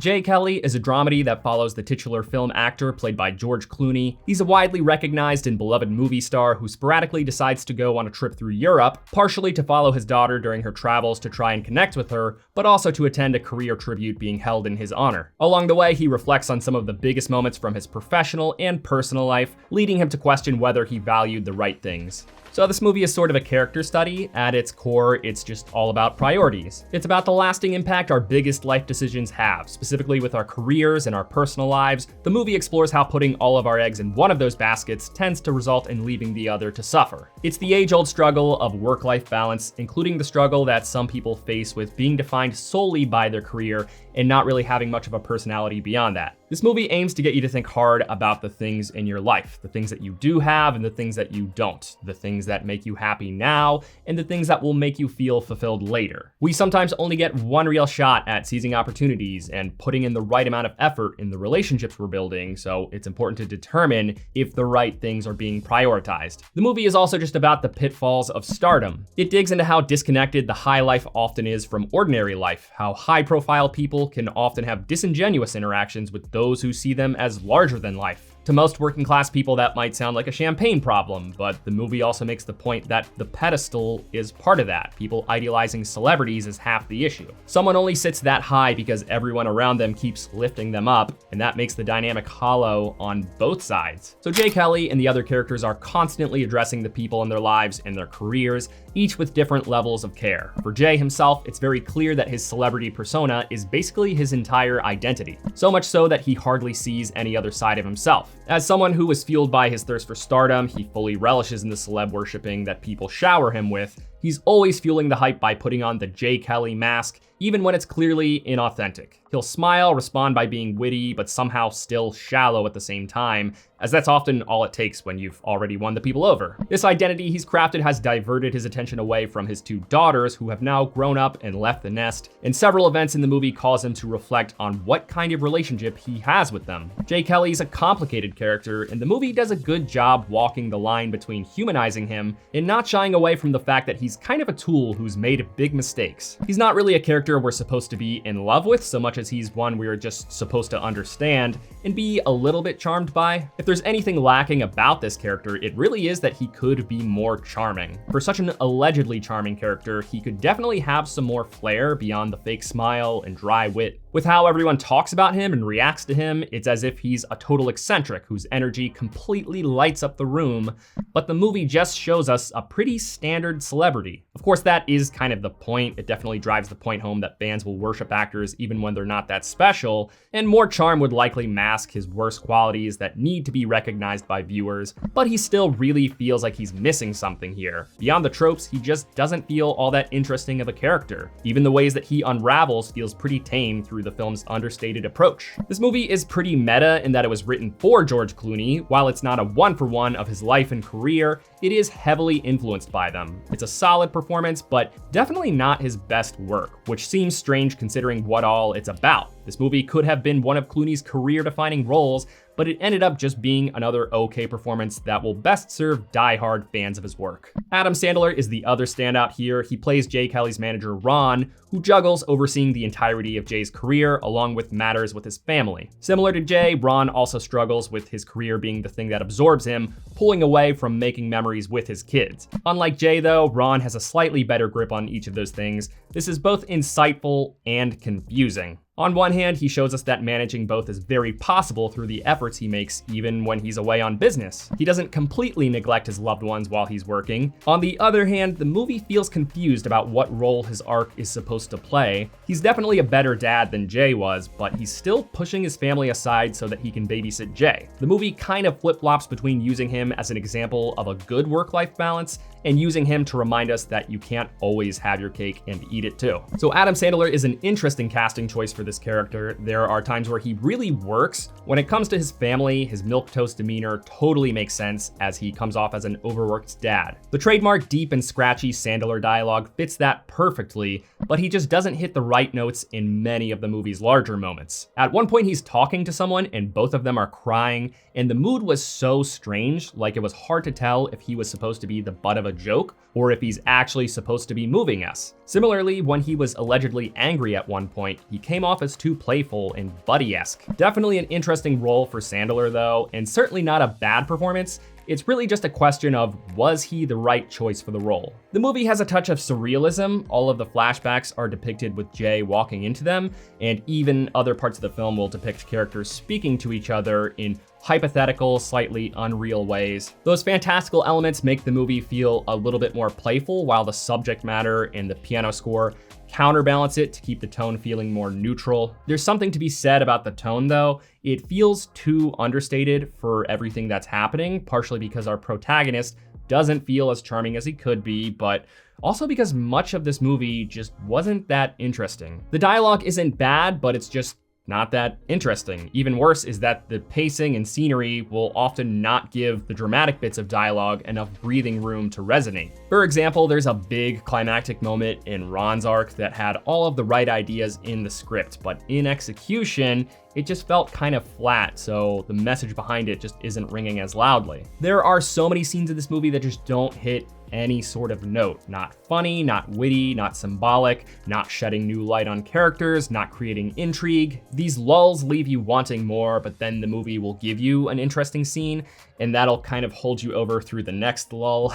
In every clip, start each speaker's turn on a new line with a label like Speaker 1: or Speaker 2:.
Speaker 1: Jay Kelly is a dramedy that follows the titular film actor played by George Clooney. He's a widely recognized and beloved movie star who sporadically decides to go on a trip through Europe, partially to follow his daughter during her travels to try and connect with her, but also to attend a career tribute being held in his honor. Along the way, he reflects on some of the biggest moments from his professional and personal life, leading him to question whether he valued the right things. So this movie is sort of a character study. At its core, it's just all about priorities. It's about the lasting impact our biggest life decisions have, specifically with our careers and our personal lives. The movie explores how putting all of our eggs in one of those baskets tends to result in leaving the other to suffer. It's the age-old struggle of work-life balance, including the struggle that some people face with being defined solely by their career and not really having much of a personality beyond that. This movie aims to get you to think hard about the things in your life, the things that you do have and the things that you don't, the things that make you happy now and the things that will make you feel fulfilled later. We sometimes only get one real shot at seizing opportunities and putting in the right amount of effort in the relationships we're building, so it's important to determine if the right things are being prioritized. The movie is also just about the pitfalls of stardom. It digs into how disconnected the high life often is from ordinary life, how high-profile people can often have disingenuous interactions with those who see them as larger than life. To most working class people, that might sound like a champagne problem, but the movie also makes the point that the pedestal is part of that. People idealizing celebrities is half the issue. Someone only sits that high because everyone around them keeps lifting them up, and that makes the dynamic hollow on both sides. So Jay Kelly and the other characters are constantly addressing the people in their lives and their careers, each with different levels of care. For Jay himself, it's very clear that his celebrity persona is basically his entire identity, so much so that he hardly sees any other side of himself. As someone who was fueled by his thirst for stardom, he fully relishes in the celeb worshipping that people shower him with. He's always fueling the hype by putting on the Jay Kelly mask, even when it's clearly inauthentic. He'll smile, respond by being witty, but somehow still shallow at the same time, as that's often all it takes when you've already won the people over. This identity he's crafted has diverted his attention away from his two daughters, who have now grown up and left the nest, and several events in the movie cause him to reflect on what kind of relationship he has with them. Jay Kelly's a complicated character, and the movie does a good job walking the line between humanizing him and not shying away from the fact that he's kind of a tool who's made big mistakes. He's not really a character we're supposed to be in love with so much as he's one we're just supposed to understand and be a little bit charmed by. If there's anything lacking about this character, it really is that he could be more charming. For such an allegedly charming character, he could definitely have some more flair beyond the fake smile and dry wit. With how everyone talks about him and reacts to him, it's as if he's a total eccentric whose energy completely lights up the room, but the movie just shows us a pretty standard celebrity. Of course, that is kind of the point. It definitely drives the point home that fans will worship actors even when they're not that special, and more charm would likely mask his worst qualities that need to be recognized by viewers, but he still really feels like he's missing something here. Beyond the tropes, he just doesn't feel all that interesting of a character. Even the ways that he unravels feels pretty tame through the film's understated approach. This movie is pretty meta in that it was written for George Clooney. While it's not a one-for-one of his life and career, it is heavily influenced by them. It's a solid performance, but definitely not his best work, which seems strange considering what all it's about. This movie could have been one of Clooney's career-defining roles, but it ended up just being another okay performance that will best serve die-hard fans of his work. Adam Sandler is the other standout here. He plays Jay Kelly's manager, Ron, who juggles overseeing the entirety of Jay's career along with matters with his family. Similar to Jay, Ron also struggles with his career being the thing that absorbs him, pulling away from making memories with his kids. Unlike Jay though, Ron has a slightly better grip on each of those things. This is both insightful and confusing. On one hand, he shows us that managing both is very possible through the efforts he makes even when he's away on business. He doesn't completely neglect his loved ones while he's working. On the other hand, the movie feels confused about what role his arc is supposed to play. He's definitely a better dad than Jay was, but he's still pushing his family aside so that he can babysit Jay. The movie kind of flip-flops between using him as an example of a good work-life balance and using him to remind us that you can't always have your cake and eat it too. So Adam Sandler is an interesting casting choice for this character. There are times where he really works. When it comes to his family, his milquetoast demeanor totally makes sense as he comes off as an overworked dad. The trademark deep and scratchy Sandler dialogue fits that perfectly, but he just doesn't hit the right notes in many of the movie's larger moments. At one point he's talking to someone and both of them are crying, and the mood was so strange, like it was hard to tell if he was supposed to be the butt of a a joke or if he's actually supposed to be moving us. Similarly, when he was allegedly angry at one point, he came off as too playful and buddy-esque. Definitely an interesting role for Sandler though, and certainly not a bad performance. It's really just a question of, was he the right choice for the role? The movie has a touch of surrealism. All of the flashbacks are depicted with Jay walking into them, and even other parts of the film will depict characters speaking to each other in hypothetical, slightly unreal ways. Those fantastical elements make the movie feel a little bit more playful, while the subject matter and the piano score counterbalance it to keep the tone feeling more neutral. There's something to be said about the tone though. It feels too understated for everything that's happening, partially because our protagonist doesn't feel as charming as he could be, but also because much of this movie just wasn't that interesting. The dialogue isn't bad, but it's just not that interesting. Even worse is that the pacing and scenery will often not give the dramatic bits of dialogue enough breathing room to resonate. For example, there's a big climactic moment in Ron's arc that had all of the right ideas in the script, but in execution, it just felt kind of flat, so the message behind it just isn't ringing as loudly. There are so many scenes in this movie that just don't hit any sort of note. Not funny, not witty, not symbolic, not shedding new light on characters, not creating intrigue. These lulls leave you wanting more, but then the movie will give you an interesting scene, and that'll kind of hold you over through the next lull.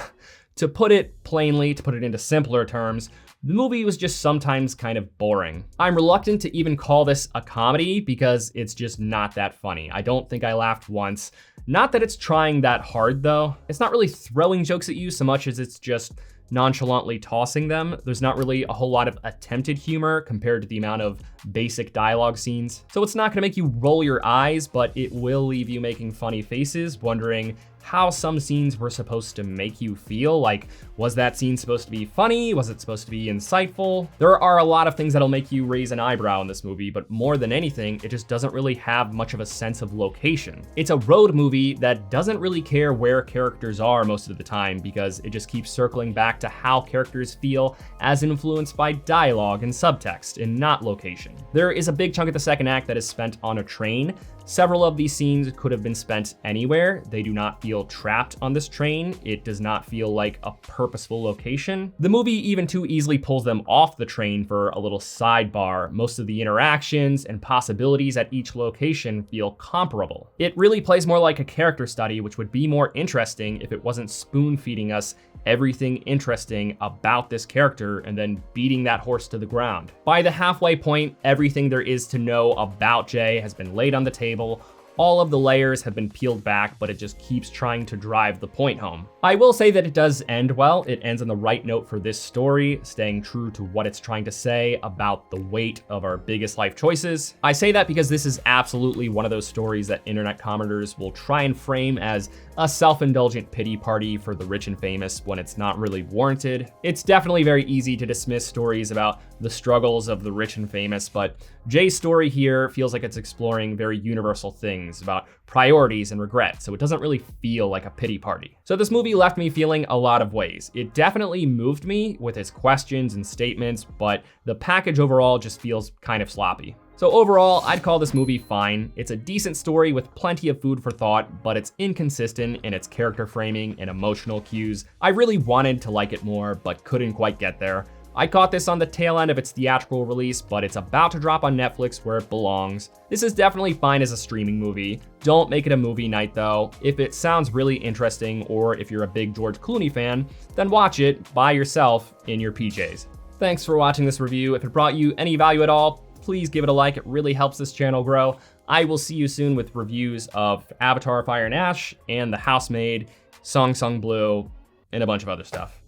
Speaker 1: To put it plainly, to put it into simpler terms, the movie was just sometimes kind of boring. I'm reluctant to even call this a comedy because it's just not that funny. I don't think I laughed once. Not that it's trying that hard though. It's not really throwing jokes at you so much as it's just nonchalantly tossing them. There's not really a whole lot of attempted humor compared to the amount of basic dialogue scenes. So it's not gonna make you roll your eyes, but it will leave you making funny faces, wondering how some scenes were supposed to make you feel. Like, was that scene supposed to be funny? Was it supposed to be insightful? There are a lot of things that'll make you raise an eyebrow in this movie, but more than anything, it just doesn't really have much of a sense of location. It's a road movie that doesn't really care where characters are most of the time because it just keeps circling back to how characters feel as influenced by dialogue and subtext and not location. There is a big chunk of the second act that is spent on a train. Several of these scenes could have been spent anywhere. They do not feel trapped on this train. It does not feel like a purposeful location. The movie even too easily pulls them off the train for a little sidebar. Most of the interactions and possibilities at each location feel comparable. It really plays more like a character study, which would be more interesting if it wasn't spoon-feeding us everything interesting about this character and then beating that horse to the ground. By the halfway point, everything there is to know about Jay has been laid on the table. All of the layers have been peeled back, but it just keeps trying to drive the point home. I will say that it does end well. It ends on the right note for this story, staying true to what it's trying to say about the weight of our biggest life choices. I say that because this is absolutely one of those stories that internet commenters will try and frame as a self-indulgent pity party for the rich and famous when it's not really warranted. It's definitely very easy to dismiss stories about the struggles of the rich and famous, but Jay's story here feels like it's exploring very universal things about priorities and regret, so it doesn't really feel like a pity party. So this movie left me feeling a lot of ways. It definitely moved me with its questions and statements, but the package overall just feels kind of sloppy. So overall, I'd call this movie fine. It's a decent story with plenty of food for thought, but it's inconsistent in its character framing and emotional cues. I really wanted to like it more, but couldn't quite get there. I caught this on the tail end of its theatrical release, but it's about to drop on Netflix where it belongs. This is definitely fine as a streaming movie. Don't make it a movie night though. If it sounds really interesting, or if you're a big George Clooney fan, then watch it by yourself in your PJs. Thanks for watching this review. If it brought you any value at all, please give it a like. It really helps this channel grow. I will see you soon with reviews of Avatar: Fire and Ash and The Housemaid, Song Sung Blue, and a bunch of other stuff.